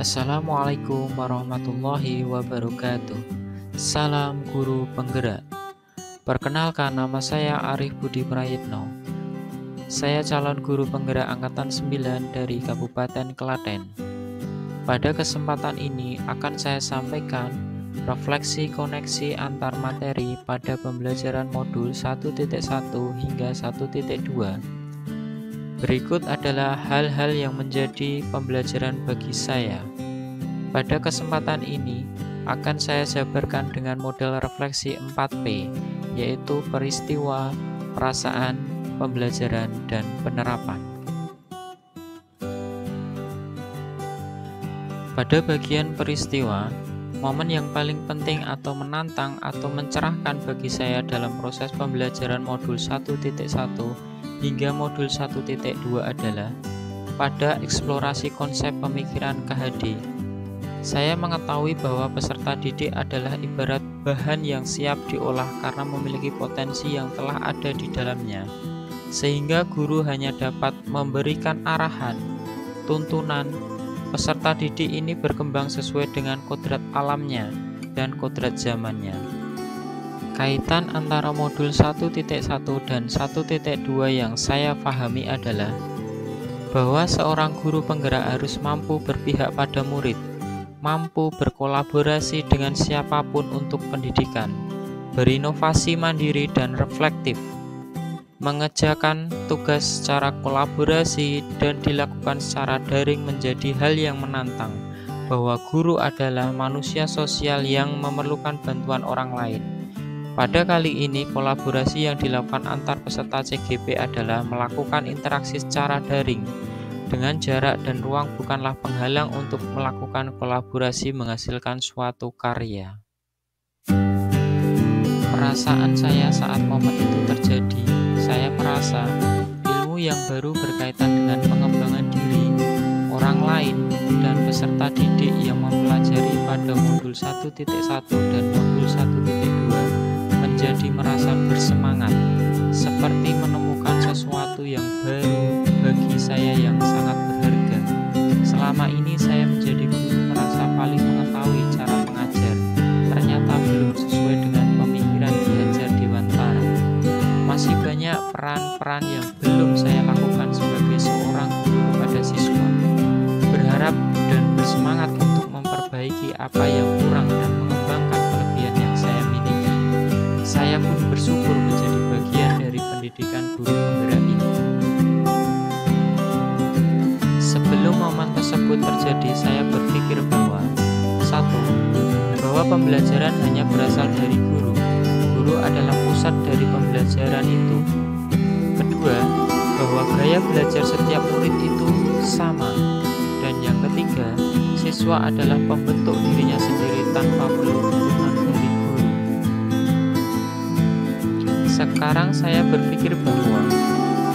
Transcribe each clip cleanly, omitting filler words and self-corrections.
Assalamualaikum warahmatullahi wabarakatuh. Salam guru penggerak. Perkenalkan, nama saya Arif Budi Prayitno. Saya calon guru penggerak angkatan 9 dari Kabupaten Klaten. Pada kesempatan ini akan saya sampaikan refleksi koneksi antar materi pada pembelajaran modul 1.1 hingga 1.2. Berikut adalah hal-hal yang menjadi pembelajaran bagi saya. Pada kesempatan ini akan saya jabarkan dengan model refleksi 4P, yaitu peristiwa, perasaan, pembelajaran, dan penerapan. Pada bagian peristiwa, momen yang paling penting atau menantang atau mencerahkan bagi saya dalam proses pembelajaran modul 1.1 hingga modul 1.2 adalah pada eksplorasi konsep pemikiran KHD. Saya mengetahui bahwa peserta didik adalah ibarat bahan yang siap diolah karena memiliki potensi yang telah ada di dalamnya, sehingga guru hanya dapat memberikan arahan, tuntunan. Peserta didik ini berkembang sesuai dengan kodrat alamnya dan kodrat zamannya. Kaitan antara modul 1.1 dan 1.2 yang saya pahami adalah bahwa seorang guru penggerak harus mampu berpihak pada murid, mampu berkolaborasi dengan siapapun untuk pendidikan, berinovasi mandiri dan reflektif, mengerjakan tugas secara kolaborasi dan dilakukan secara daring menjadi hal yang menantang, bahwa guru adalah manusia sosial yang memerlukan bantuan orang lain. Pada kali ini, kolaborasi yang dilakukan antar peserta CGP adalah melakukan interaksi secara daring. Dengan jarak dan ruang bukanlah penghalang untuk melakukan kolaborasi menghasilkan suatu karya. Perasaan saya saat momen itu terjadi, saya merasa ilmu yang baru berkaitan dengan pengembangan diri, orang lain, dan peserta didik yang mempelajari pada modul 1.1 dan modul 1.2 menjadi merasa bersemangat, seperti menemukan sesuatu yang baru bagi saya yang sangat berharga. Selama ini saya menjadi guru merasa paling mengetahui cara mengajar, ternyata belum sesuai dengan pemikiran Ki Hajar Dewantara. Masih banyak peran-peran yang belum saya lakukan sebagai seorang guru kepada siswa. Berharap dan bersemangat untuk memperbaiki apa yang kurang dan mengembangkan kelebihan yang saya miliki. Saya pun bersyukur menjadi bagian dari pendidikan guru penggerak ini. Sebelum momen tersebut terjadi, saya berpikir bahwa bahwa pembelajaran hanya berasal dari guru. Guru adalah pusat dari pembelajaran itu. Kedua, bahwa gaya belajar setiap murid itu sama. Dan yang ketiga, siswa adalah pembentuk dirinya sendiri tanpa perlu tuntunan dari guru. Sekarang saya berpikir bahwa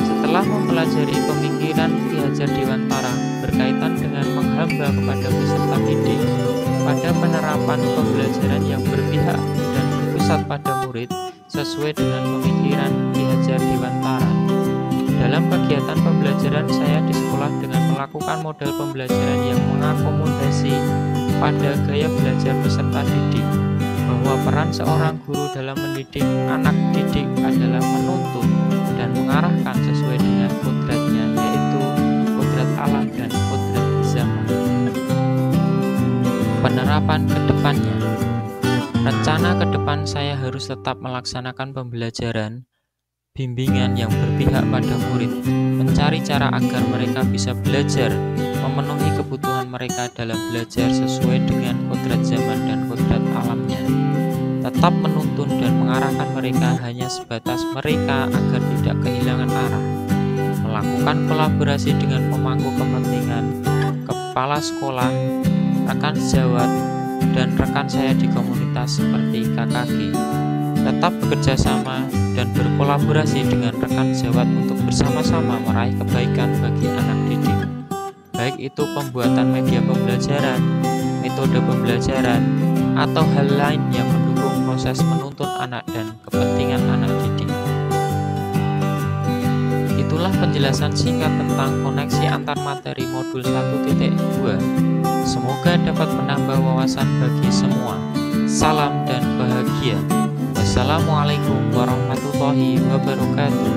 setelah mempelajari pemikiran Ki Hajar Dewantara berkaitan dengan menghamba kepada peserta didik pada penerapan pembelajaran yang berpihak dan berpusat pada murid sesuai dengan pemikiran Ki Hajar Dewantara. Dalam kegiatan pembelajaran saya di sekolah dengan melakukan model pembelajaran yang mengakomodasi pada gaya belajar peserta didik, bahwa peran seorang guru dalam mendidik anak didik adalah menuntun dan mengarahkan sesuai dengan kodratnya, yaitu kodrat alam dan kodrat zaman. Penerapan ke depannya. Rencana ke depan saya harus tetap melaksanakan pembelajaran, bimbingan yang berpihak pada murid, mencari cara agar mereka bisa belajar, memenuhi kebutuhan mereka dalam belajar sesuai dengan kodrat zaman dan kodrat alamnya. Tetap menuntun dan mengarahkan mereka hanya sebatas mereka agar tidak kehilangan arah. Melakukan kolaborasi dengan pemangku kepentingan, kepala sekolah, rekan sejawat, dan rekan saya di komunitas seperti KKG. Tetap bekerja sama dan berkolaborasi dengan rekan sejawat untuk bersama-sama meraih kebaikan bagi anak didik. Baik itu pembuatan media pembelajaran, metode pembelajaran, atau hal lain yang mendukung proses menuntun anak dan kepentingan anak didik. Itu Itulah penjelasan singkat tentang koneksi antar materi modul 1.2. Semoga dapat menambah wawasan bagi semua. Salam dan bahagia. Wassalamualaikum warahmatullahi wabarakatuh.